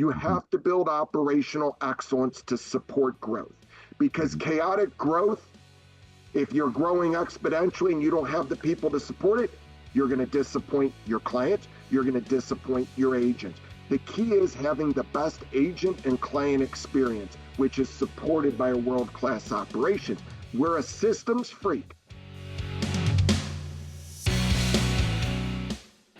You have to build operational excellence to support growth, because chaotic growth, if you're growing exponentially and you don't have the people to support it, you're going to disappoint your clients. You're going to disappoint your agents. The key is having the best agent and client experience, which is supported by a world-class operations. We're a systems freak.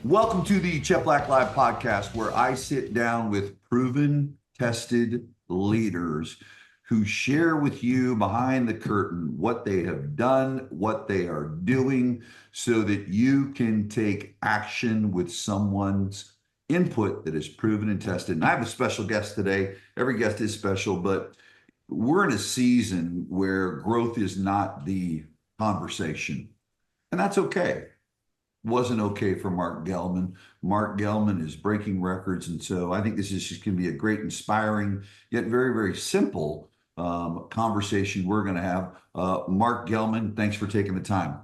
Welcome to the Cheplak Live podcast, where I sit down with proven, tested leaders who share with you behind the curtain what they have done, what they are doing, so that you can take action with someone's input that is proven and tested. And I have a special guest today. Every guest is special, but we're in a season where growth is not the conversation, and that's okay. Wasn't okay for Mark Gellman. Mark Gellman is breaking records, and so I think this is just going to be a great, inspiring, yet very, very simple conversation we're going to have. Mark Gellman, thanks for taking the time.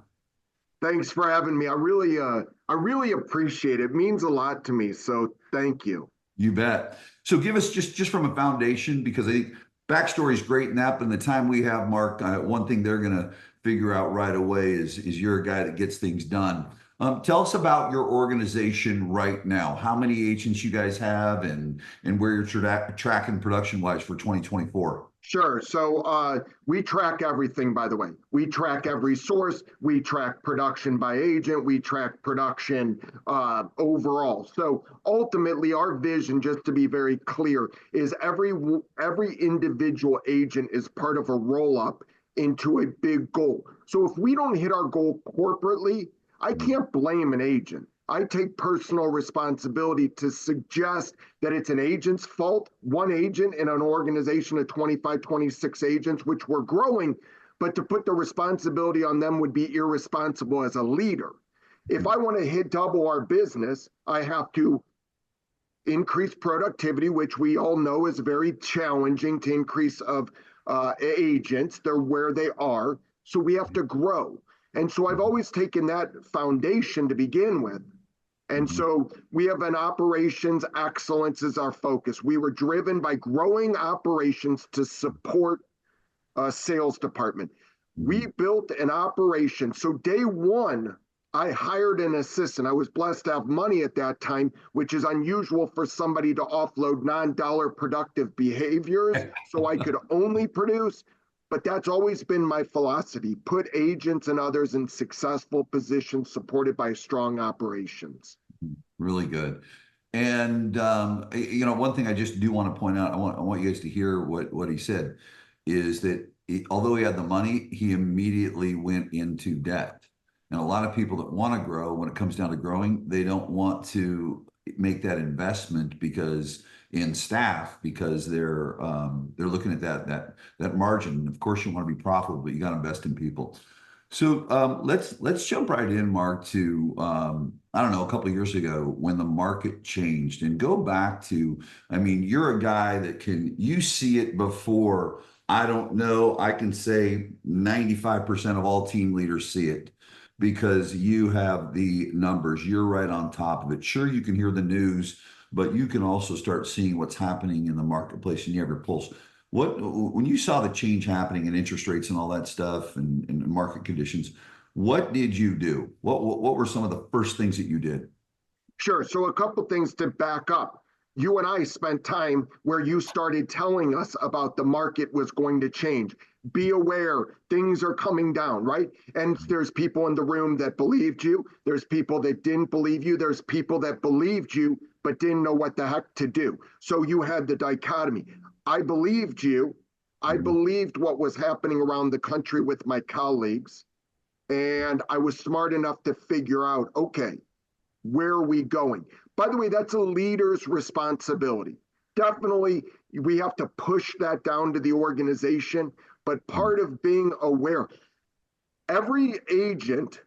Thanks for having me. I really appreciate it. It means a lot to me, so thank you. You bet. So give us just from a foundation, because I think backstory is great in that, but in the time we have, Mark, one thing they're going to figure out right away is you're a guy that gets things done. Tell us about your organization right now. How many agents you guys have, and where you're tracking production-wise for 2024? Sure. So we track everything, by the way. We track every source. We track production by agent. We track production overall. So ultimately, our vision, just to be very clear, is every individual agent is part of a roll-up into a big goal. So if we don't hit our goal corporately, I can't blame an agent. I take personal responsibility to suggest that it's an agent's fault, one agent in an organization of 25, 26 agents, which we're growing, but to put the responsibility on them would be irresponsible as a leader. If I want to hit double our business, I have to increase productivity, which we all know is very challenging to increase of agents. They're where they are. So we have to grow. And so I've always taken that foundation to begin with. And so we have an operations excellence as our focus. We were driven by growing operations to support a sales department. We built an operation. So day one, I hired an assistant. I was blessed to have money at that time, which is unusual for somebody to offload non-dollar productive behaviors. So I could only produce. But that's always been my philosophy: put agents and others in successful positions supported by strong operations. Really good. And, one thing I just do want to point out, I want you guys to hear what he said, is that although he had the money, he immediately went into debt. And a lot of people that want to grow, when it comes down to growing, they don't want to make that investment in staff, because they're looking at that margin. Of course, you want to be profitable, but you got to invest in people. So let's jump right in, Mark, to I don't know, a couple of years ago when the market changed, and go back to, I mean, you're a guy that you see it before. I don't know, I can say 95% of all team leaders see it, because you have the numbers. You're right on top of it. Sure, you can hear the news, but you can also start seeing what's happening in the marketplace, and you have your pulse. When you saw the change happening in interest rates and all that stuff, and market conditions, what did you do? What were some of the first things that you did? Sure. So a couple things to back up. You and I spent time where you started telling us about the market was going to change. Be aware, things are coming down, right? And there's people in the room that believed you. There's people that didn't believe you. There's people that believed you, but didn't know what the heck to do. So you had the dichotomy. I believed you. I believed what was happening around the country with my colleagues. And I was smart enough to figure out, okay, where are we going? By the way, that's a leader's responsibility. Definitely, we have to push that down to the organization, but part of being aware, every agent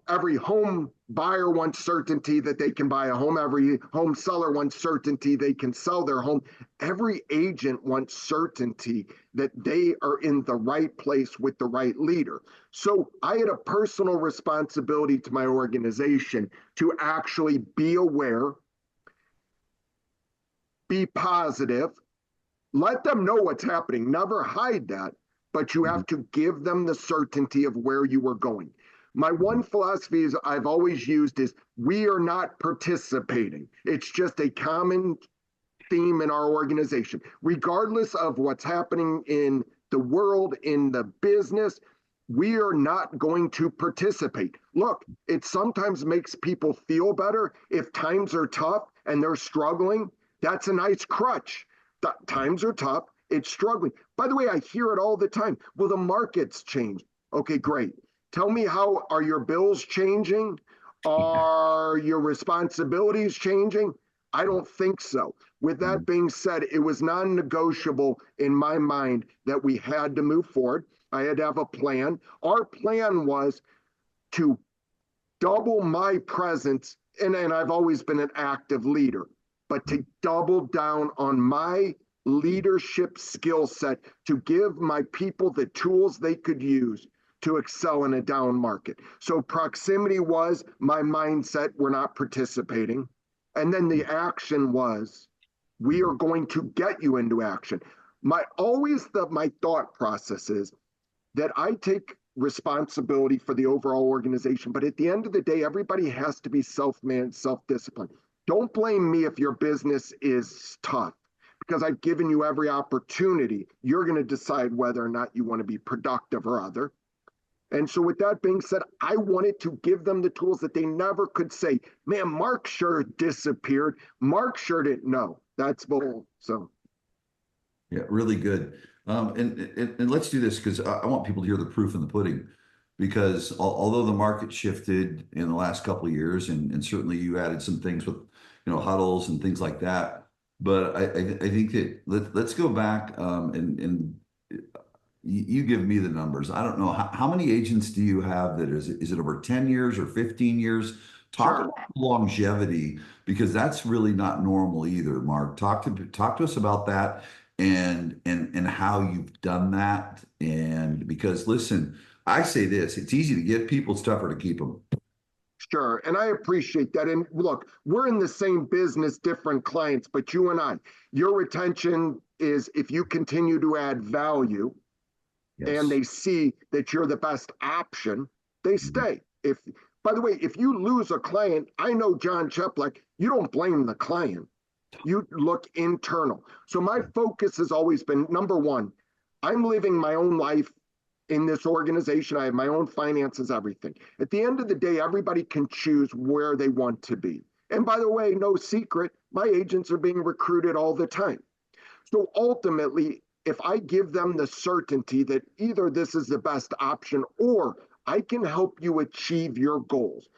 every home buyer wants certainty that they can buy a home. Every home seller wants certainty they can sell their home. Every agent wants certainty that they are in the right place with the right leader. So I had a personal responsibility to my organization to actually be aware, be positive, let them know what's happening. Never hide that, but you have to give them the certainty of where you are going. My one philosophy is I've always used is we are not participating. It's just a common theme in our organization. Regardless of what's happening in the world, in the business, we are not going to participate. Look, it sometimes makes people feel better if times are tough and they're struggling. That's a nice crutch. Times are tough, it's struggling. By the way, I hear it all the time. Well, the market's changed. Okay, great. Tell me, how are your bills changing? Are your responsibilities changing? I don't think so. With that being said, it was non-negotiable in my mind that we had to move forward. I had to have a plan. Our plan was to double my presence, and I've always been an active leader, but to double down on my leadership skill set to give my people the tools they could use to excel in a down market. So proximity was my mindset, we're not participating. And then the action was, we are going to get you into action. My thought process is that I take responsibility for the overall organization, but at the end of the day, everybody has to be self-managed, self-disciplined. Don't blame me if your business is tough, because I've given you every opportunity. You're going to decide whether or not you want to be productive or other. And so with that being said, I wanted to give them the tools that they never could say, man, Mark sure disappeared. Mark sure didn't know. That's bull. So. Yeah, really good. And let's do this because I want people to hear the proof in the pudding. Because although the market shifted in the last couple of years, and certainly you added some things with, huddles and things like that, but I think that let's go back and you give me the numbers. I don't know how many agents do you have that is it over 10 years or 15 years? Talk Sure. about longevity, because that's really not normal either, Mark. Talk to us about that and how you've done that. And because listen, I say this, it's easy to get people, it's tougher to keep them. Sure. And I appreciate that. And look, we're in the same business, different clients, but you and I, your retention is if you continue to add value and Yes. they see that you're the best option, they stay. If, by the way, if you lose a client, I know John Cheplak, you don't blame the client. You look internal. So my focus has always been number one, I'm living my own life in this organization. I have my own finances, everything. At the end of the day, everybody can choose where they want to be. And by the way, no secret, my agents are being recruited all the time. So ultimately, if I give them the certainty that either this is the best option or I can help you achieve your goals,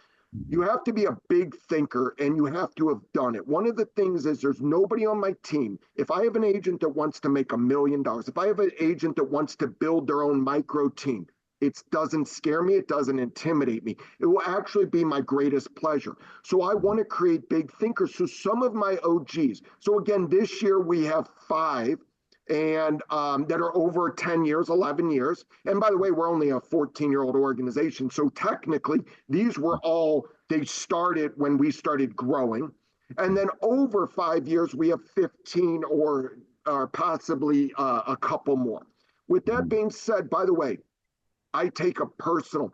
you have to be a big thinker and you have to have done it. One of the things is there's nobody on my team. If I have an agent that wants to make $1 million, if I have an agent that wants to build their own micro team, it doesn't scare me. It doesn't intimidate me. It will actually be my greatest pleasure. So I want to create big thinkers. So some of my OGs. So again, this year we have 5 and that are over 10 years, 11 years. And by the way, we're only a 14-year-old organization. So technically, these were all, they started when we started growing. And then over 5 years, we have 15 or possibly a couple more. With that being said, by the way, I take a personal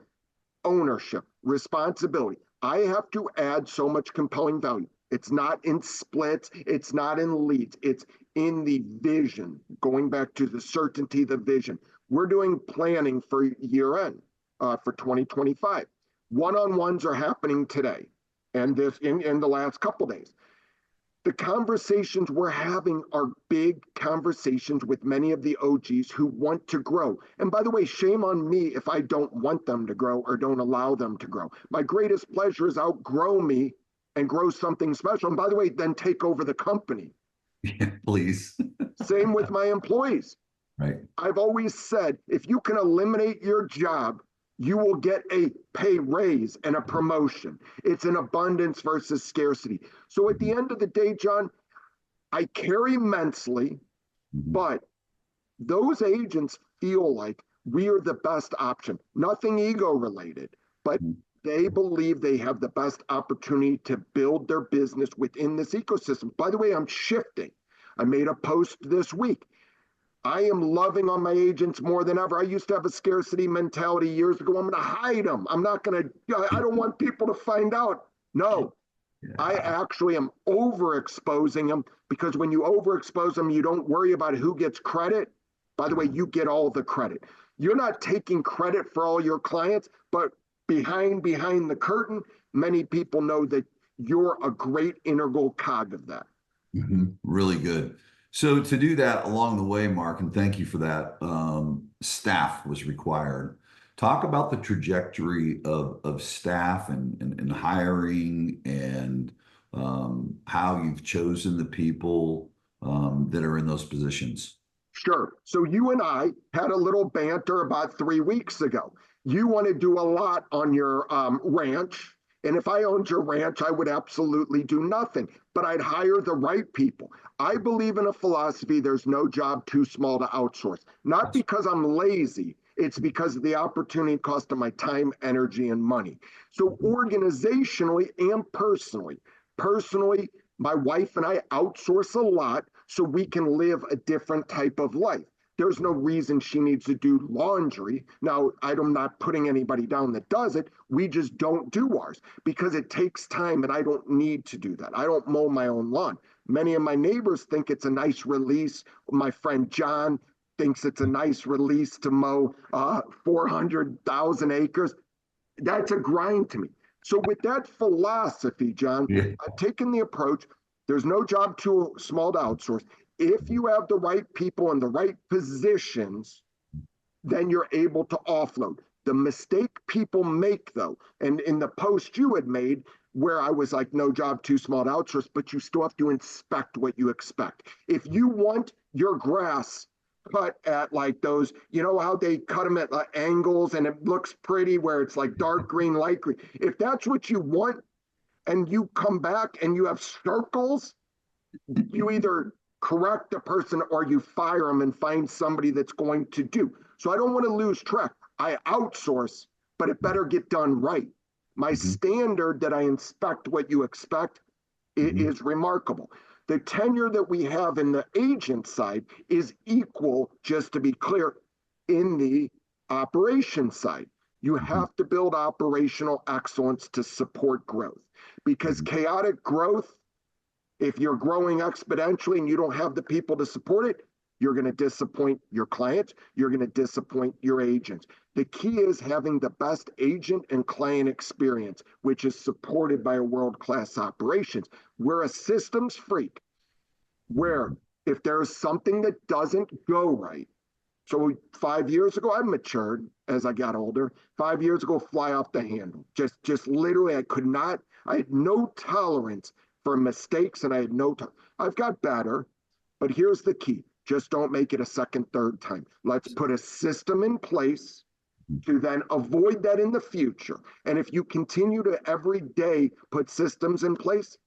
ownership, responsibility. I have to add so much compelling value. It's not in splits, it's not in leads, it's in the vision. Going back to the certainty, the vision. We're doing planning for year end for 2025. One-on-ones are happening today and this in the last couple days. The conversations we're having are big conversations with many of the OGs who want to grow. And by the way, shame on me if I don't want them to grow or don't allow them to grow. My greatest pleasure is outgrow me and grow something special. And by the way, then take over the company. Yeah, please. Same with my employees. Right. I've always said, if you can eliminate your job, you will get a pay raise and a promotion. It's an abundance versus scarcity. So at the end of the day, John, I care immensely, but those agents feel like we are the best option. Nothing ego related, but they believe they have the best opportunity to build their business within this ecosystem. By the way, I'm shifting. I made a post this week. I am loving on my agents more than ever. I used to have a scarcity mentality years ago. I'm going to hide them. I'm not going to, I don't want people to find out. No, I Yeah. actually am overexposing them, because when you overexpose them, you don't worry about who gets credit. By the way, you get all the credit. You're not taking credit for all your clients, but behind the curtain, many people know that you're a great integral cog of that. Really good. So to do that along the way, Mark, and thank you for that, staff was required. Talk about the trajectory of staff and hiring and how you've chosen the people that are in those positions. Sure. So you and I had a little banter about 3 weeks ago. You want to do a lot on your ranch. And if I owned your ranch, I would absolutely do nothing, but I'd hire the right people. I believe in a philosophy: there's no job too small to outsource. Not because I'm lazy, it's because of the opportunity cost of my time, energy, and money. So organizationally and personally, my wife and I outsource a lot so we can live a different type of life. There's no reason she needs to do laundry. Now, I'm not putting anybody down that does it. We just don't do ours because it takes time, and I don't need to do that. I don't mow my own lawn. Many of my neighbors think it's a nice release. My friend John thinks it's a nice release to mow 400,000 acres. That's a grind to me. So with that philosophy, John, Yeah. I've taken the approach: there's no job too small to outsource. If you have the right people in the right positions, then you're able to offload. The mistake people make, though, and in the post you had made, where I was like, no job too small to outsource, but you still have to inspect what you expect. If you want your grass cut at like those, you know how they cut them at angles and it looks pretty where it's like dark green, light green. If that's what you want, and you come back and you have circles, you either correct the person or you fire them and find somebody that's going to do. So I don't want to lose track. I outsource, but it better get done right. My Mhm. standard that I inspect what you expect Mhm. is remarkable. The tenure that we have in the agent side is equal, just to be clear, in the operation side. You Mhm. have to build operational excellence to support growth, because Mhm. chaotic growth, if you're growing exponentially and you don't have the people to support it, you're going to disappoint your clients. You're going to disappoint your agents. The key is having the best agent and client experience, which is supported by a world-class operations. We're a systems freak where if there's something that doesn't go right, so 5 years ago, I matured as I got older. 5 years ago, fly off the handle. Just literally, I could not. I had no tolerance for mistakes, and I had no. I've got better, but here's the key: just don't make it a second, third time. Let's put a system in place to then avoid that in the future. And if you continue to every day put systems in place,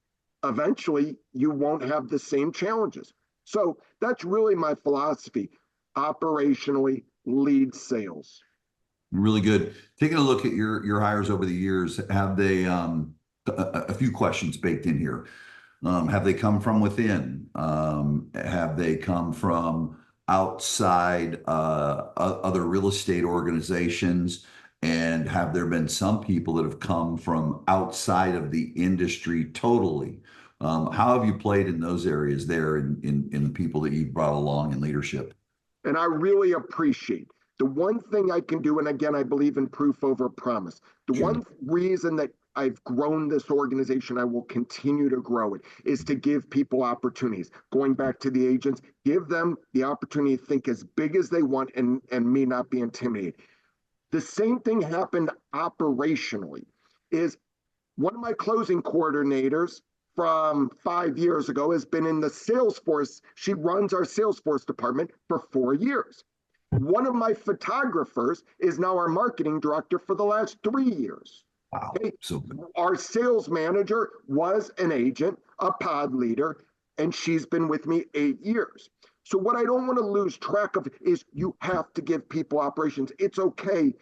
eventually you won't have the same challenges. So that's really my philosophy: operationally lead sales. Really good. Taking a look at your hires over the years, have they a few questions baked in here. Have they come from within? Have they come from outside other real estate organizations? And have there been some people that have come from outside of the industry totally? How have you played in those areas there in the people that you've brought along in leadership? And I really appreciate the one thing I can do. And again, I believe in proof over promise. The Sure. one reason that I've grown this organization, I will continue to grow it, is to give people opportunities. Going back to the agents, give them the opportunity to think as big as they want, and me not be intimidated. The same thing happened operationally. Is one of my closing coordinators from 5 years ago has been in the Salesforce. She runs our Salesforce department for 4 years. One of my photographers is now our marketing director for the last 3 years. Wow. Okay. So Our sales manager was an agent, a pod leader, and she's been with me 8 years. So what I don't want to lose track of is you have to give people operations. It's okay.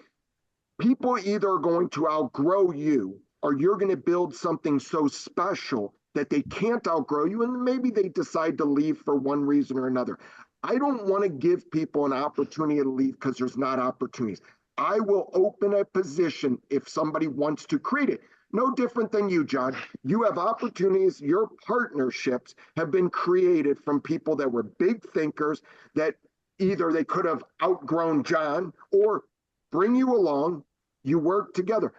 People either are going to outgrow you or you're going to build something so special that they can't outgrow you, and maybe they decide to leave for one reason or another. I don't want to give people an opportunity to leave because there's not opportunities. I will open a position if somebody wants to create it. No different than you, John. You have opportunities. Your partnerships have been created from people that were big thinkers that either they could have outgrown John or bring you along. You work together.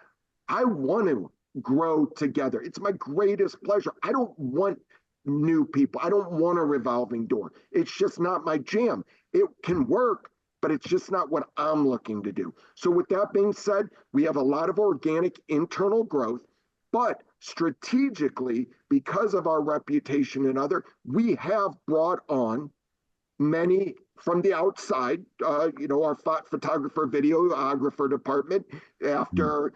I want to grow together. It's my greatest pleasure. I don't want new people. I don't want a revolving door. It's just not my jam. It can work, but it's just not what I'm looking to do. So, with that being said, we have a lot of organic internal growth, but strategically, because of our reputation and other, we have brought on many from the outside, our photographer, videographer department. After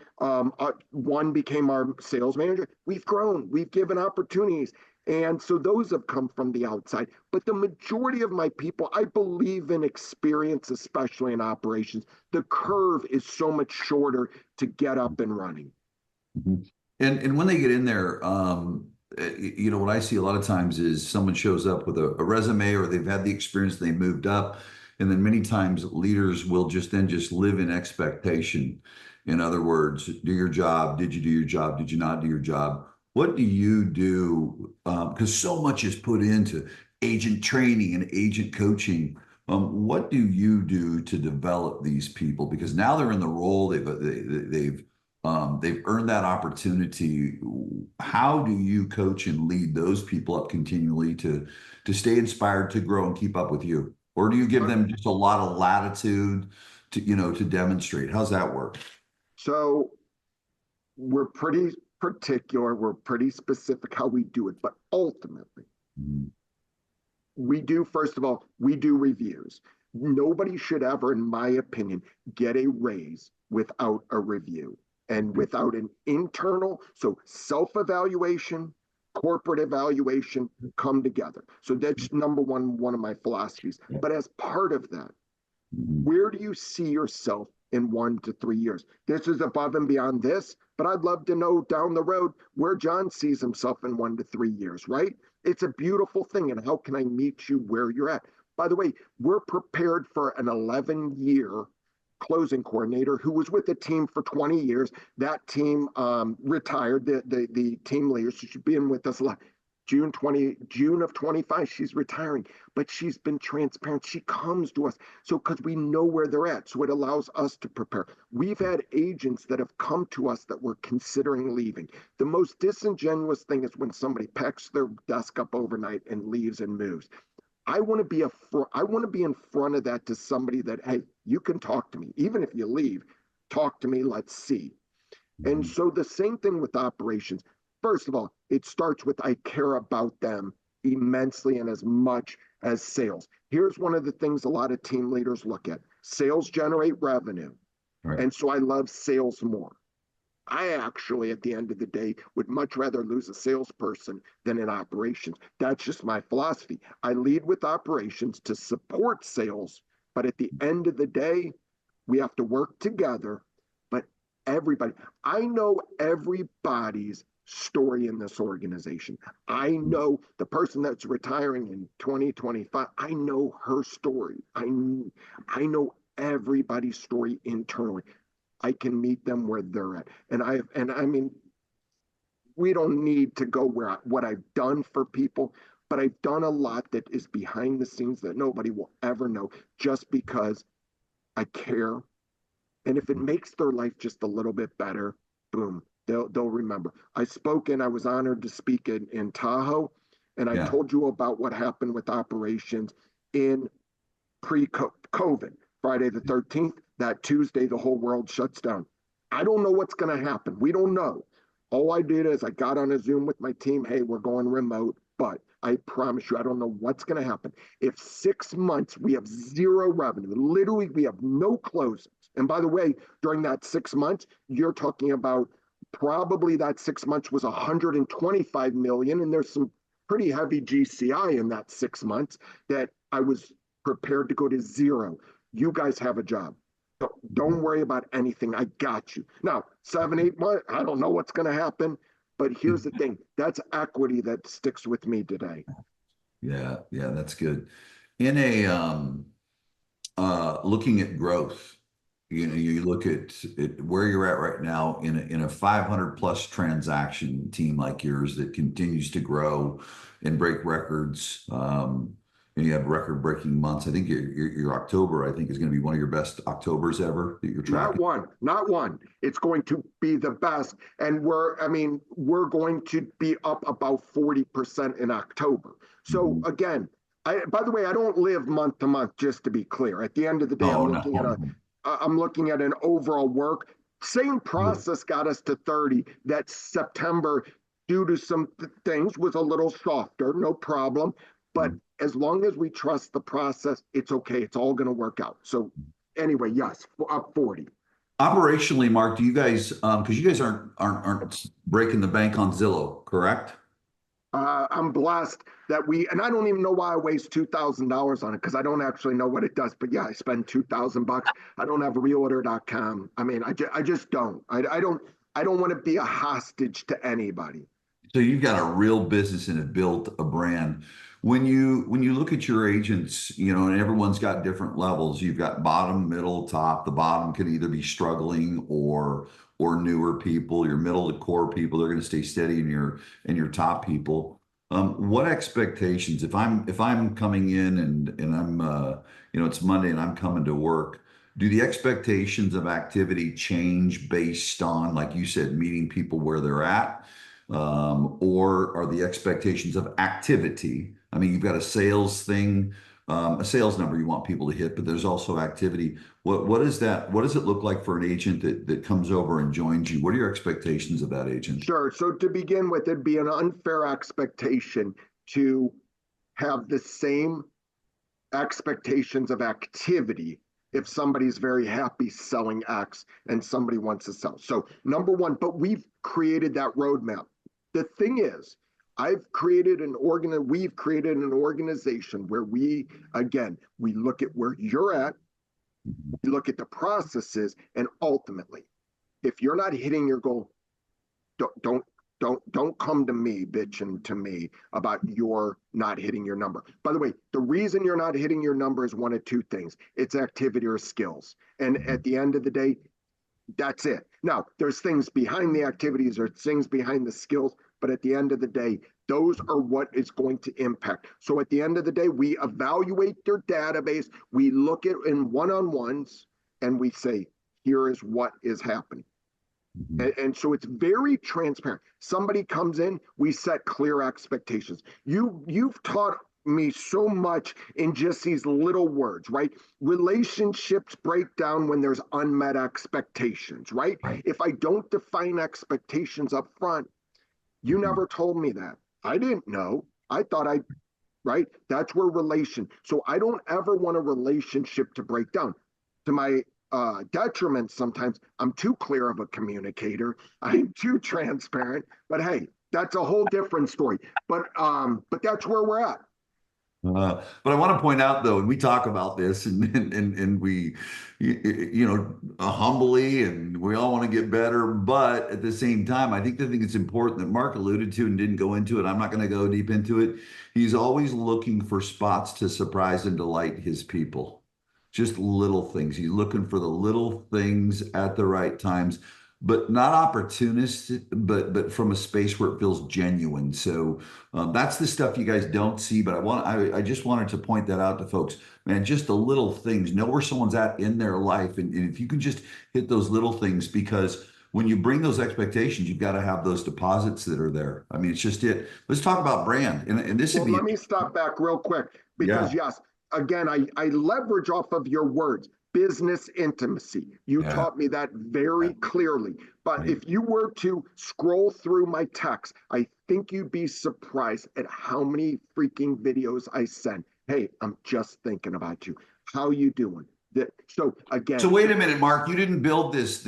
one became our sales manager, we've grown, we've given opportunities. And so those have come from the outside. But the majority of my people, I believe in experience, especially in operations. The curve is so much shorter to get up and running. Mhm. And when they get in there, what I see a lot of times is someone shows up with a resume, or they've had the experience, they moved up, and then many times leaders will just live in expectation. In other words, do your job. Did you do your job? Did you not do your job? What do you do? Because so much is put into agent training and agent coaching. What do you do to develop these people? Because now they're in the role, they've earned that opportunity. How do you coach and lead those people up continually to stay inspired, to grow and keep up with you? Or do you give them just a lot of latitude to demonstrate? How's that work? So we're pretty particular, we're pretty specific how we do it, but ultimately, we do, first of all, we do reviews. Nobody should ever, in my opinion, get a raise without a review and without an internal, so self-evaluation, corporate evaluation come together. So that's number one of my philosophies. But as part of that, where do you see yourself in 1 to 3 years? This is above and beyond this, but I'd love to know down the road where John sees himself in 1 to 3 years, right? It's a beautiful thing. And how can I meet you where you're at? By the way, we're prepared for an 11-year closing coordinator who was with the team for 20 years. That team retired, the team leader. So she's been with us a lot. June of 25, she's retiring, but she's been transparent. She comes to us. So, because we know where they're at. So it allows us to prepare. We've had agents that have come to us that were considering leaving. The most disingenuous thing is when somebody packs their desk up overnight and leaves and moves. I want to be in front of that to somebody that, hey, you can talk to me. Even if you leave, talk to me, let's see. And so the same thing with operations. First of all, it starts with I care about them immensely and as much as sales. Here's one of the things a lot of team leaders look at. Sales generate revenue. Right. And so I love sales more. I actually, at the end of the day, would much rather lose a salesperson than in operations. That's just my philosophy. I lead with operations to support sales, but at the end of the day, we have to work together. But everybody, I know everybody's story in this organization. I know the person that's retiring in 2025. I know her story. I know everybody's story internally. I can meet them where they're at. And I mean, we don't need to go what I've done for people, but I've done a lot that is behind the scenes that nobody will ever know just because I care. And if it makes their life just a little bit better, boom, they'll remember. I was honored to speak in Tahoe, and I told you about what happened with operations in pre-COVID, Friday the 13th. That Tuesday, the whole world shuts down. I don't know what's going to happen. We don't know. All I did is I got on a Zoom with my team. Hey, we're going remote, but I promise you, I don't know what's going to happen. If 6 months we have zero revenue, literally we have no closings. And by the way, during that 6 months, you're talking about probably that 6 months was 125 million, and there's some pretty heavy GCI in that 6 months that I was prepared to go to zero. You guys have a job. Don't worry about anything. I got you. Now, 7, 8 months, I don't know what's going to happen. But here's the thing, that's equity that sticks with me today. Yeah, yeah, that's good. In a looking at growth, you look at where you're at right now in a 500 plus transaction team like yours that continues to grow and break records. And you have record breaking months. I think your October, I think, is going to be one of your best Octobers ever that you're Not tracking. one, not one. It's going to be the best. And we're going to be up about 40% in October. So Mhm. again, by the way, I don't live month to month, just to be clear. At the end of the day, Oh, no. I'm looking at an overall work. Same process got us to 30. That September, due to some things, was a little softer, no problem. But as long as we trust the process, it's okay. It's all going to work out. So anyway, yes, up 40. Operationally, Mark, do you guys, because you guys aren't breaking the bank on Zillow, correct? I'm blessed that and I don't even know why I waste $2,000 on it because I don't actually know what it does. But yeah, I spend $2,000. I don't have realtor.com. I just don't. I don't want to be a hostage to anybody. So you've got a real business and have built a brand. When you look at your agents, and everyone's got different levels. You've got bottom, middle, top. The bottom can either be struggling or newer people. Your middle to core people, they're going to stay steady, and your top people. What expectations? If I'm coming in and I'm it's Monday and I'm coming to work. Do the expectations of activity change based on, like you said, meeting people where they're at? Or are the expectations of activity? I mean, you've got a sales thing, a sales number you want people to hit, but there's also activity. What is that? What does it look like for an agent that comes over and joins you? What are your expectations of that agent? Sure. So to begin with, it'd be an unfair expectation to have the same expectations of activity if somebody's very happy selling X and somebody wants to sell. So number one, but we've created that roadmap. The thing is, we've created an organization where we look at where you're at, we look at the processes, and ultimately, if you're not hitting your goal, don't don't don't come to me bitching to me about your not hitting your number. By the way, the reason you're not hitting your number is one of two things. It's activity or skills. And at the end of the day, that's it. Now, there's things behind the activities or things behind the skills, but at the end of the day, those are what is going to impact. So at the end of the day, we evaluate their database, we look at in one-on-ones, and we say, here is what is happening. And so it's very transparent. Somebody comes in, we set clear expectations. You've taught me so much in just these little words, right? Relationships break down when there's unmet expectations, right? Right. If I don't define expectations up front, you never told me that. I didn't know. I thought right? That's where so I don't ever want a relationship to break down. To my detriment, sometimes I'm too clear of a communicator. I'm too transparent. But hey, that's a whole different story. But that's where we're at. But I want to point out, though, and we talk about this, and we, humbly, and we all want to get better. But at the same time, I think the thing that's important that Mark alluded to and didn't go into it, I'm not going to go deep into it. He's always looking for spots to surprise and delight his people. Just little things. He's looking for the little things at the right times, but not opportunist, but from a space where it feels genuine. So that's the stuff you guys don't see. But I just wanted to point that out to folks, man. Just the little things. Know where someone's at in their life, and if you can just hit those little things, because when you bring those expectations, you've got to have those deposits that are there. I mean, it's just it. Let's talk about brand, and this would Well, be let me stop back real quick because, yeah, yes, again, I leverage off of your words, business intimacy. You yeah, taught me that very clearly. But right. if you were to scroll through my text, I think you'd be surprised at how many freaking videos I send. Hey, I'm just thinking about you. How you doing? So So again, wait a minute, Mark, you didn't build this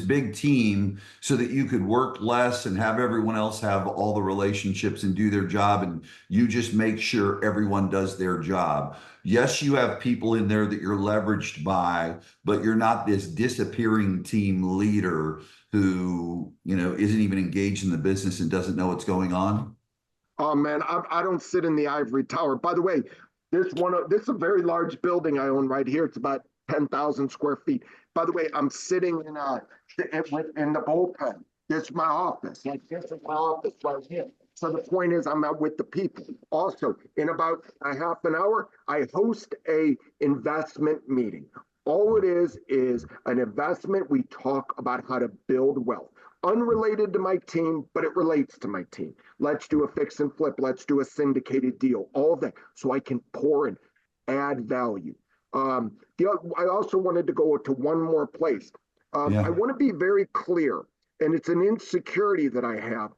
big team so that you could work less and have everyone else have all the relationships and do their job, and you just make sure everyone does their job. Yes, you have people in there that you're leveraged by, but you're not this disappearing team leader who, isn't even engaged in the business and doesn't know what's going on. oh man, I don't sit in the ivory tower. By the way, this is a very large building I own right here. It's about 10,000 square feet. By the way, I'm sitting in the bullpen. This is my office. Like this is my office right here. So the point is, I'm out with the people. Also, in about a half an hour, I host a investment meeting. All it is an investment. We talk about how to build wealth, unrelated to my team, but it relates to my team. Let's do a fix and flip. Let's do a syndicated deal. All of that, so I can pour in, add value. I also wanted to go to one more place. I Yeah. want to be very clear, and it's an insecurity that I have,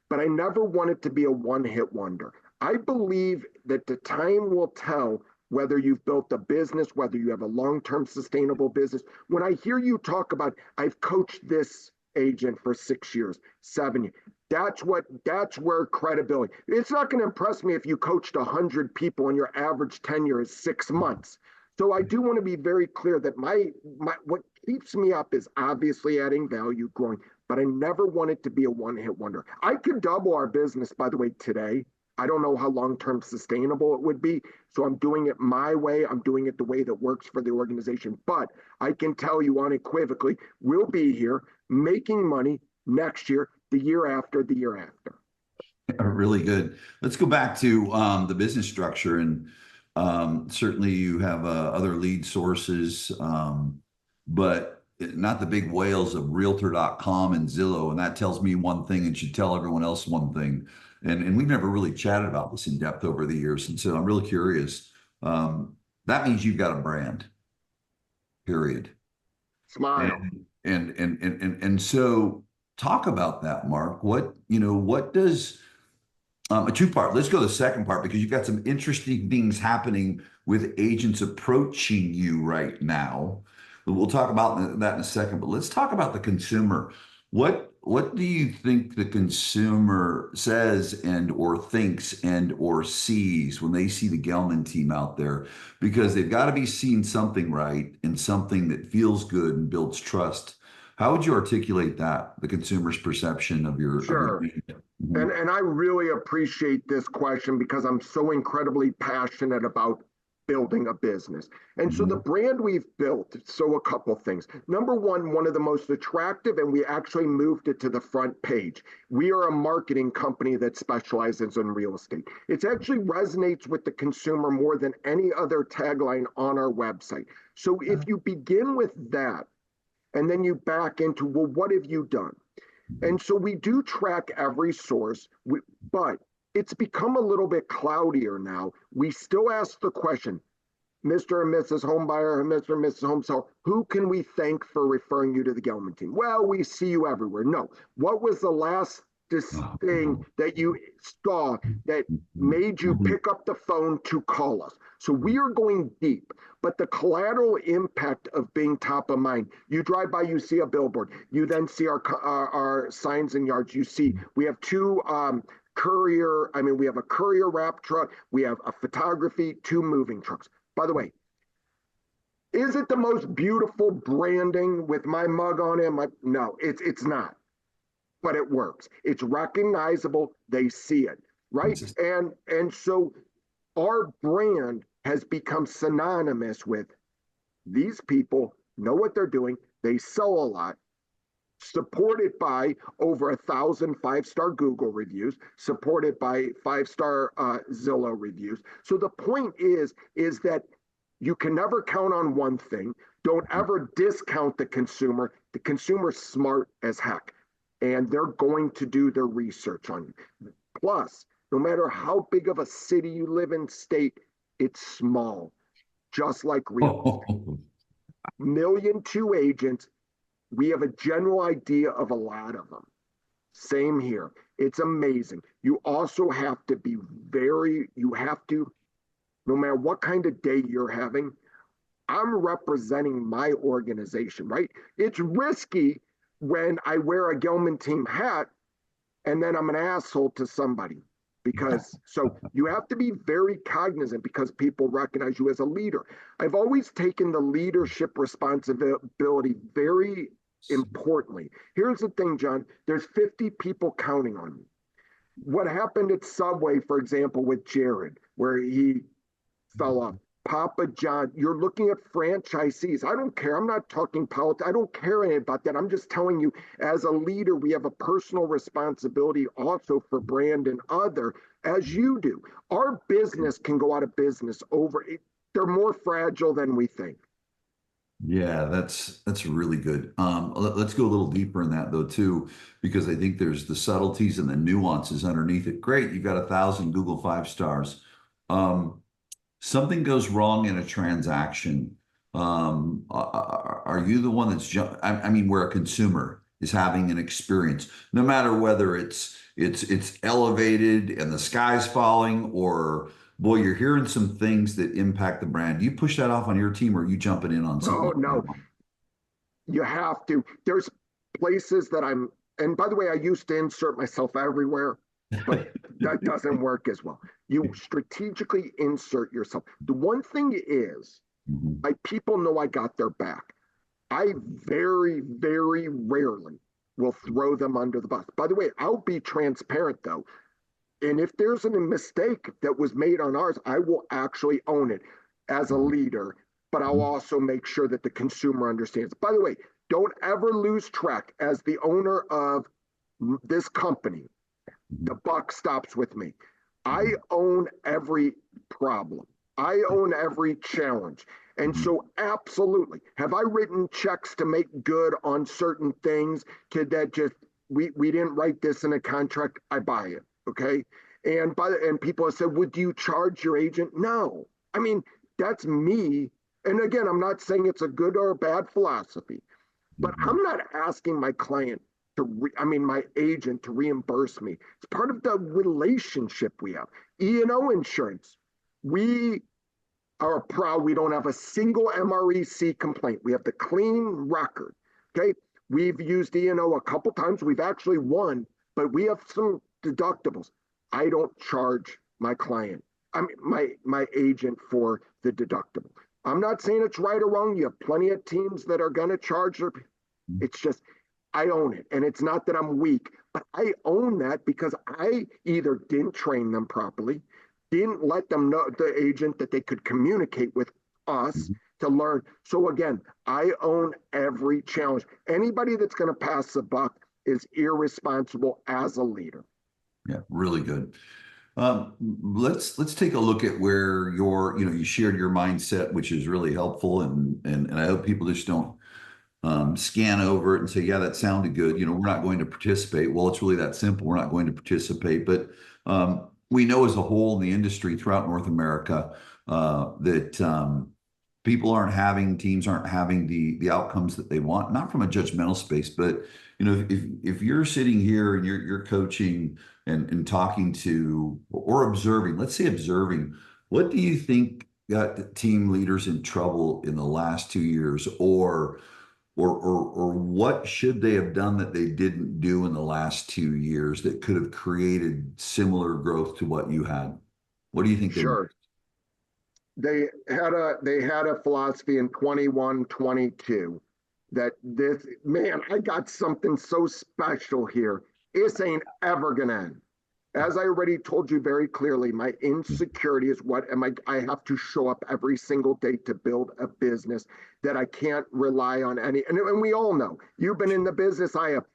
but I never want it to be a one-hit wonder. I believe that the time will tell whether you've built a business, whether you have a long-term sustainable business. When I hear you talk about, I've coached this agent for 6 years, 7 years. That's where credibility. It's not going to impress me if you coached 100 people and your average tenure is 6 months. So I do want to be very clear that my what keeps me up is obviously adding value, growing, but I never want it to be a one-hit wonder. I could double our business, by the way, today. I don't know how long-term sustainable it would be. So I'm doing it my way. I'm doing it the way that works for the organization. But I can tell you unequivocally, we'll be here making money next year, the year after, the year after. Really good. Let's go back to the business structure, and certainly you have other lead sources, but not the big whales of Realtor.com and Zillow. And that tells me one thing and should tell everyone else one thing. And we've never really chatted about this in depth over the years. And so I'm really curious. That means you've got a brand, period. Smile. And so talk about that, Mark. What does a two-part. Let's go to the second part because you've got some interesting things happening with agents approaching you right now. We'll talk about that in a second, but let's talk about the consumer. What do you think the consumer says and or thinks and or sees when they see the Gellman team out there? Because they've got to be seeing something right and something that feels good and builds trust. How would you articulate that, the consumer's perception of your Sure. And I really appreciate this question because I'm so incredibly passionate about building a business. And so the Mhm. brand we've built, so a couple things. Number one of the most attractive, and we actually moved it to the front page. We are a marketing company that specializes in real estate. It actually resonates with the consumer more than any other tagline on our website. So if you begin with that, and then you back into, well, what have you done? And so we do track every source, but it's become a little bit cloudier now. We still ask the question, Mr. and Mrs. Homebuyer, Mr. and Mrs. Home Seller, who can we thank for referring you to the Gellman team? Well, we see you everywhere. No. What was the last thing that you saw that made you pick up the phone to call us? So we are going deep, but the collateral impact of being top of mind, you drive by, you see a billboard, you then see our signs and yards. You see, we have two we have a courier wrap truck, we have a photography, two moving trucks. By the way, is it the most beautiful branding with my mug on it? No, it's not, but it works. It's recognizable. They see it, right? And so our brand has become synonymous with these people know what they're doing. They sell a lot, supported by over 1,000 five-star Google reviews, supported by five-star Zillow reviews. So the point is that you can never count on one thing. Don't ever discount the consumer. The consumer's smart as heck, and they're going to do their research on you. Plus, no matter how big of a city you live in, state, it's small, just like real estate. 1,000,002 agents, we have a general idea of a lot of them. Same here. It's amazing. You also have to be no matter what kind of day you're having, I'm representing my organization, right? It's risky when I wear a Gellman team hat and then I'm an asshole to somebody. Because so you have to be very cognizant because people recognize you as a leader. I've always taken the leadership responsibility very importantly. Here's the thing, John, there's 50 people counting on me. What happened at Subway, for example, with Jared, where he fell off. Papa John, you're looking at franchisees. I don't care. I'm not talking politics. I don't care about that. I'm just telling you, as a leader, we have a personal responsibility also for brand and other, as you do. Our business can go out of business over it. They're more fragile than we think. Yeah, that's really good. Let's go a little deeper in that though too, because I think there's the subtleties and the nuances underneath it. Great, you've got 1,000 Google 5 stars. Something goes wrong in a transaction. Are you the one that's I mean, where a consumer is having an experience, no matter whether it's elevated and the sky's falling, or boy, you're hearing some things that impact the brand. Do you push that off on your team, or are you jumping in on something Oh, like no, that? you have to. There's places that and by the way, I used to insert myself everywhere, but that doesn't work as well. You strategically insert yourself. The one thing is, Mhm. my people know I got their back. I very, very rarely will throw them under the bus. By the way, I'll be transparent though. And if there's a mistake that was made on ours, I will actually own it as a leader, but I'll Mhm. also make sure that the consumer understands. By the way, don't ever lose track as the owner of this company. The buck stops with me. I Mhm. own every problem. I own every challenge. And Mhm. so, absolutely, have I written checks to make good on certain things? Kid, that just we didn't write this in a contract. I buy it. Okay. And people have said, would you charge your agent? No. I mean, that's me. And again, I'm not saying it's a good or a bad philosophy, but Mhm. I'm not asking my client my agent to reimburse me. It's part of the relationship we have. E&O insurance. We are proud we don't have a single MREC complaint. We have the clean record. Okay. We've used E&O a couple times. We've actually won, but we have some deductibles. I don't charge my client, my agent for the deductible. I'm not saying it's right or wrong. You have plenty of teams that are going to charge their, it's just I own it. And it's not that I'm weak, but I own that because I either didn't train them properly, didn't let them know, the agent, that they could communicate with us Mhm. to learn. So again, I own every challenge. Anybody that's going to pass the buck is irresponsible as a leader. Yeah, really good. Let's take a look at where you shared your mindset, which is really helpful, and I hope people just don't scan over it and say, yeah, that sounded good. We're not going to participate. Well, it's really that simple. We're not going to participate. But we know as a whole in the industry throughout North America that teams aren't having the outcomes that they want, not from a judgmental space, but if you're sitting here and you're coaching and talking to or observing, let's say observing, what do you think got the team leaders in trouble in the last 2 years, or what should they have done that they didn't do in the last 2 years that could have created similar growth to what you had? What do you think they missed? Sure. They had a philosophy in 21, 22 that this, man, I got something so special here. This ain't ever gonna end. As I already told you very clearly, my insecurity is what am I have to show up every single day to build a business that I can't rely on any, and we all know, you've been in the business, I have.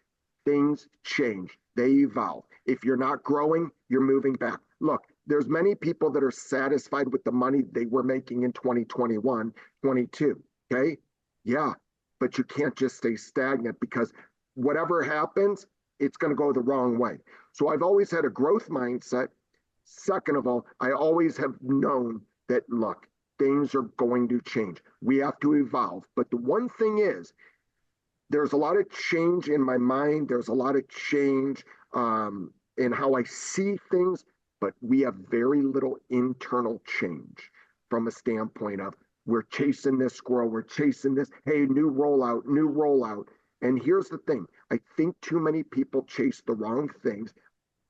Things change, they evolve. If you're not growing, you're moving back. Look, there's many people that are satisfied with the money they were making in 2021, 22. Okay. Yeah. But you can't just stay stagnant because whatever happens, it's going to go the wrong way. So I've always had a growth mindset. Second of all, I always have known that, look, things are going to change. We have to evolve. But the one thing is, there's a lot of change in my mind. There's a lot of change in how I see things, but we have very little internal change from a standpoint of we're chasing this squirrel, we're chasing this, hey, new rollout, new rollout. And here's the thing, I think too many people chase the wrong things.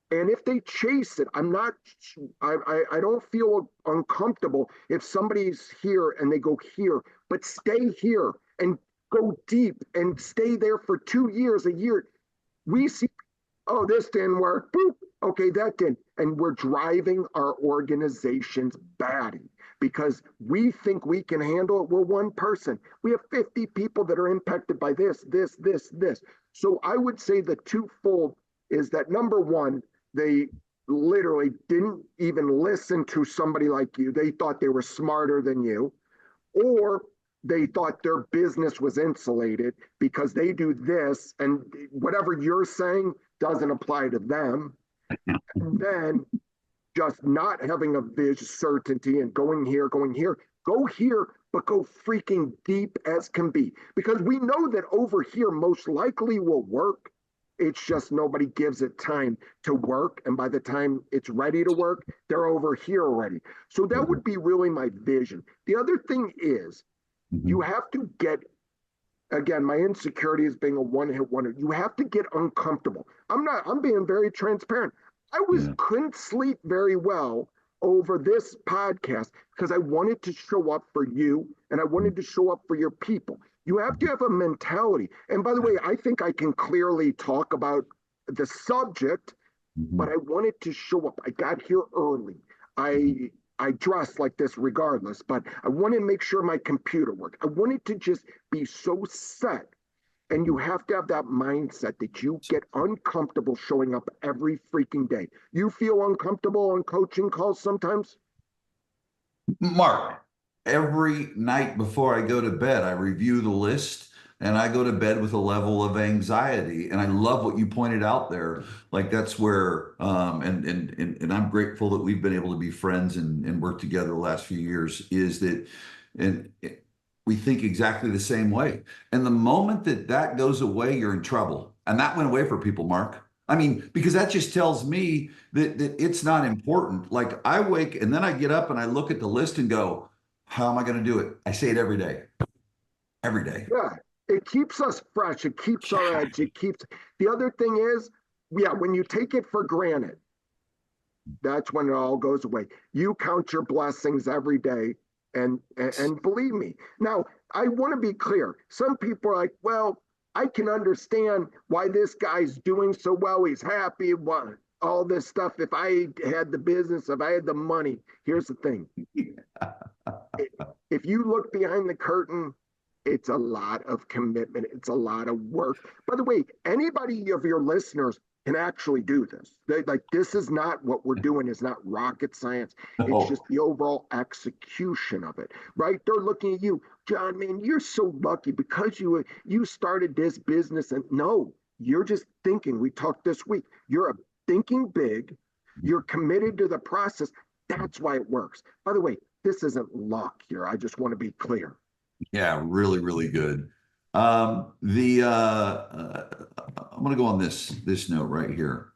And if they chase it, I don't feel uncomfortable if somebody's here and they go here, but stay here and go deep and stay there for 2 years, a year. We see, oh, this didn't work. Boop. Okay, that didn't. And we're driving our organizations batty because we think we can handle it. We're one person. We have 50 people that are impacted by this, this, this, this. So I would say the twofold is that number one, they literally didn't even listen to somebody like you. They thought they were smarter than you, or they thought their business was insulated because they do this and whatever you're saying doesn't apply to them. And then just not having a vision certainty and going here, go here, but go freaking deep as can be. Because we know that over here most likely will work. It's just nobody gives it time to work. And by the time it's ready to work, they're over here already. So that would be really my vision. The other thing is you have to get, again, my insecurity is being a one-hit wonder. You have to get uncomfortable. I'm being very transparent. I couldn't sleep very well over this podcast because I wanted to show up for you and I wanted to show up for your people. You have to have a mentality. And by the way, I think I can clearly talk about the subject, but I wanted to show up. I got here early. I dressed like this regardless, but I wanted to make sure my computer worked. I wanted to just be so set. And you have to have that mindset that you get uncomfortable showing up every freaking day. You feel uncomfortable on coaching calls sometimes? Mark, every night before I go to bed, I review the list and I go to bed with a level of anxiety. And I love what you pointed out there. Like that's where, and I'm grateful that we've been able to be friends and work together the last few years is that, we think exactly the same way. And the moment that that goes away, you're in trouble. And that went away for people, Mark. I mean, because that just tells me that it's not important. Like I wake and then I get up and I look at the list and go, how am I going to do it? I say it every day. Every day. Yeah, it keeps us fresh. It keeps our edge. It keeps, the other thing is, yeah, when you take it for granted, that's when it all goes away. You count your blessings every day. And believe me, now I want to be clear. Some people are like, well, I can understand why this guy's doing so well. He's happy, all this stuff. If I had the business, if I had the money, here's the thing. If you look behind the curtain, it's a lot of commitment. It's a lot of work. By the way, anybody of your listeners can actually do this. This is not what we're doing is not rocket science. It's just the overall execution of it, right? They're looking at you, John, man, you're so lucky because you started this business. And no, you're just thinking. We talked this week. You're thinking big. You're committed to the process. That's why it works. By the way, this isn't luck here. I just want to be clear. Yeah, really, really good. I'm going to go on this note right here,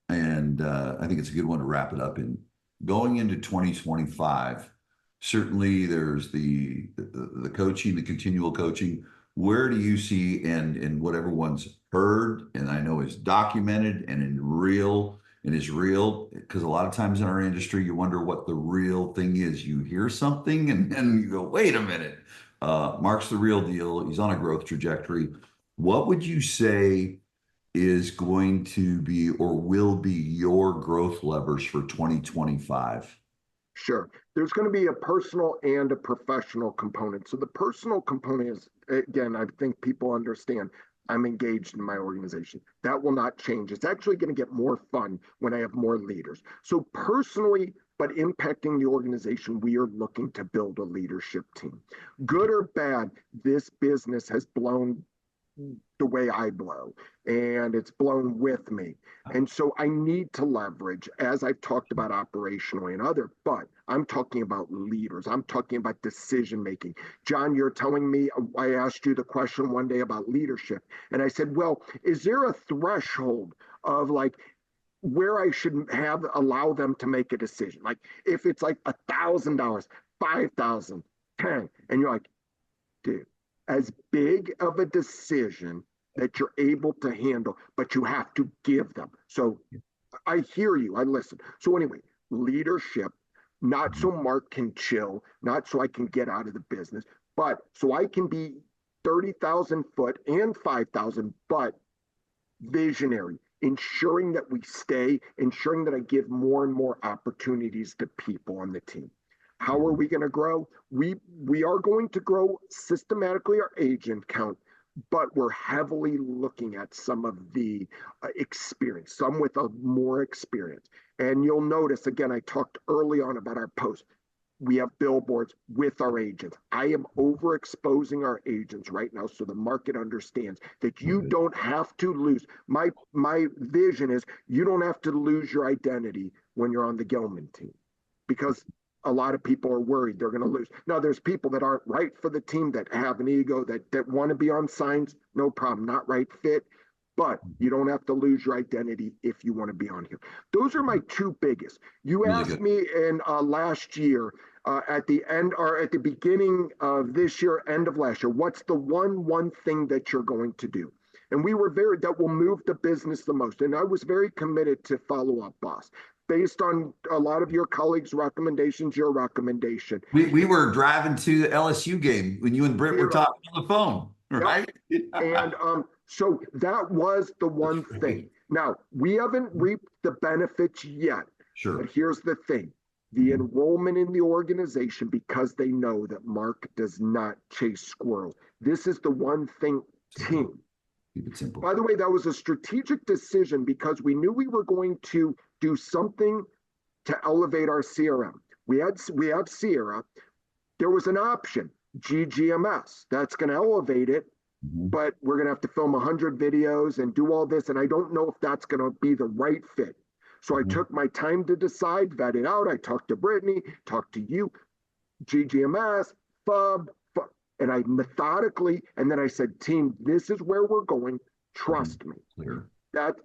and I think it's a good one to wrap it up in. Going into 2025, certainly there's the coaching, the continual coaching. Where do you see and what everyone's heard, and I know is documented and is real, because a lot of times in our industry, you wonder what the real thing is. You hear something and then you go, wait a minute. Mark's the real deal. He's on a growth trajectory. What would you say is going to be or will be your growth levers for 2025? Sure. There's going to be a personal and a professional component. So the personal component is, again, I think people understand I'm engaged in my organization. That will not change. It's actually going to get more fun when I have more leaders. So personally, but impacting the organization, we are looking to build a leadership team. Good or bad, this business has blown the way I blow, and it's blown with me. And so I need to leverage, as I've talked about operationally and other, but I'm talking about leaders. I'm talking about decision making. John, you're telling me, I asked you the question one day about leadership, and I said, well, is there a threshold of like where I should allow them to make a decision? Like if it's like $1,000, 5,000, 10. And you're like, dude, as big of a decision that you're able to handle, but you have to give them. So I hear you. I listen. So anyway, leadership, not so Mark can chill, not so I can get out of the business, but so I can be 30,000 foot and 5,000, but visionary, ensuring that we stay, ensuring that I give more and more opportunities to people on the team. How are we going to grow? We are going to grow systematically our agent count, but we're heavily looking at some of the experience, some with a more experience. And you'll notice, again, I talked early on about our post. We have billboards with our agents. I am overexposing our agents right now so the market understands that you don't have to lose. My vision is you don't have to lose your identity when you're on the Gellman team because a lot of people are worried they're going to lose. Now, there's people that aren't right for the team that have an ego that want to be on signs. No problem, not right fit. But you don't have to lose your identity if you want to be on here. Those are my two biggest. You Really asked good. me in last year at the end or at the beginning of this year, end of last year, what's the one thing that you're going to do? And we were that will move the business the most. And I was very committed to follow up, boss, based on a lot of your colleagues' recommendations, your recommendation. We were driving to the LSU game when you and Britt were talking on the phone, Yep. right? And so that was the one thing. Now, we haven't reaped the benefits yet. Sure. But here's the thing. The enrollment in the organization, because they know that Mark does not chase squirrels. This is the one thing, team. Keep it simple. By the way, that was a strategic decision because we knew we were going to do something to elevate our CRM. We have Sierra. There was an option, GGMS. That's going to elevate it, but we're going to have to film 100 videos and do all this. And I don't know if that's going to be the right fit. So I took my time to decide, vet it out. I talked to Brittany, talked to you, GGMS, FUB, and I methodically, and then I said, team, this is where we're going. Trust me. Clear.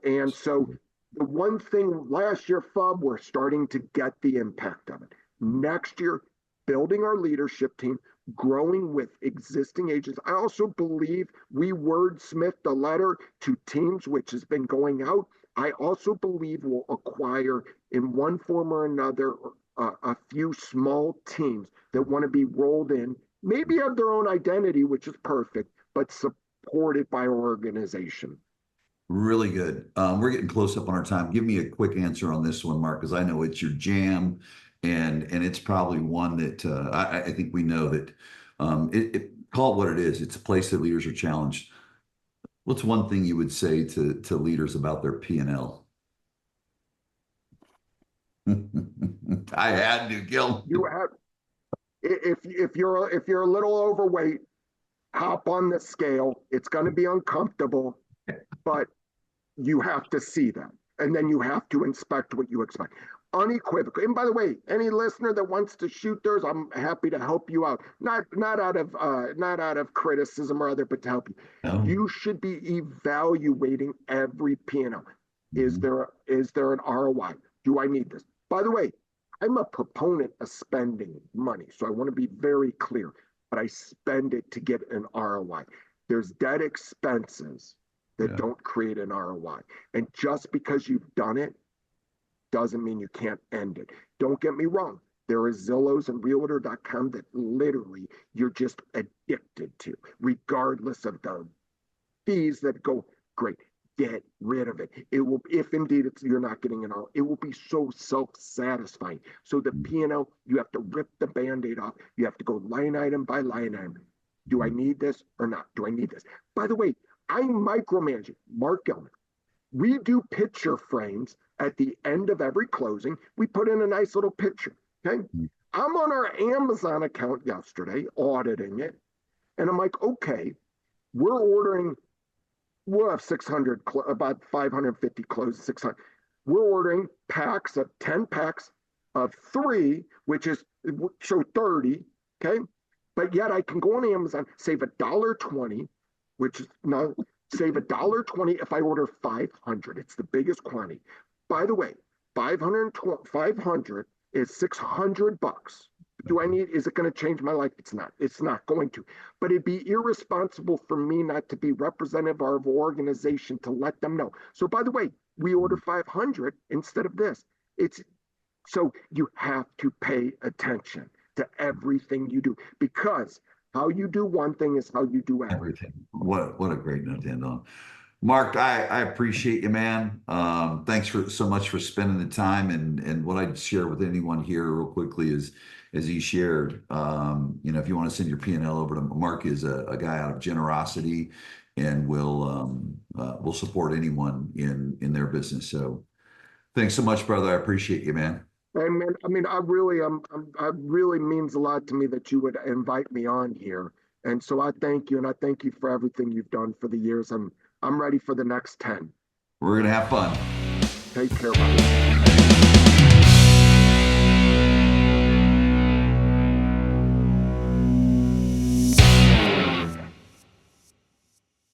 And so the one thing last year, FUB, we're starting to get the impact of it. Next year, building our leadership team, growing with existing agents. I also believe we wordsmithed a letter to teams, which has been going out. I also believe we'll acquire in one form or another a few small teams that want to be rolled in, maybe have their own identity, which is perfect, but supported by our organization. Really good. We're getting close up on our time. Give me a quick answer on this one, Mark, because I know it's your jam, and it's probably one that I think we know that call it what it is. It's a place that leaders are challenged. What's one thing you would say to leaders about their P&L? I had to, Gil. You have, if you're a little overweight, hop on the scale. It's going to be uncomfortable, but you have to see that, and then you have to inspect what you expect. Unequivocally. And by the way, any listener that wants to shoot theirs, I'm happy to help you out. Not out of criticism or other, but to help you. No. You should be evaluating every P&L. Is there an ROI? Do I need this? By the way, I'm a proponent of spending money, so I want to be very clear. But I spend it to get an ROI. There's dead expenses that don't create an ROI, and just because you've done it doesn't mean you can't end it. Don't get me wrong. There are Zillows and Realtor.com that literally you're just addicted to, regardless of the fees that go. Great, get rid of it. It will, if indeed you're not getting it all, it will be so self-satisfying. So the P&L, you have to rip the Band-Aid off. You have to go line item by line item. Do I need this or not? Do I need this? By the way, I'm micromanaging. Mark Gellman. We do picture frames at the end of every closing. We put in a nice little picture, okay? I'm on our Amazon account yesterday, auditing it, and I'm like, okay, we'll have 600, about 550 closes, 600. We're ordering packs of 10 packs of 3, which is, so 30, okay? But yet I can go on Amazon, save $1.20, which is no, save $1.20 if I order 500. It's the biggest quantity. By the way, 500 is $600 is it going to change my life? It's not going to. But it'd be irresponsible for me not to be representative of our organization to let them know. So, by the way, we order 500 instead of this. It's so you have to pay attention to everything you do, because how you do one thing is how you do everything. What a great note to end on. Mark, I appreciate you, man. Thanks for so much for spending the time. And what I'd share with anyone here real quickly is, as he shared, if you want to send your P&L over to Mark, is a guy out of generosity, and will support anyone in their business. So thanks so much, brother. I appreciate you, man. And man, I mean, I really means a lot to me that you would invite me on here. And so I thank you, and I thank you for everything you've done for the years. I'm ready for the next 10. We're gonna have fun. Take care, buddy.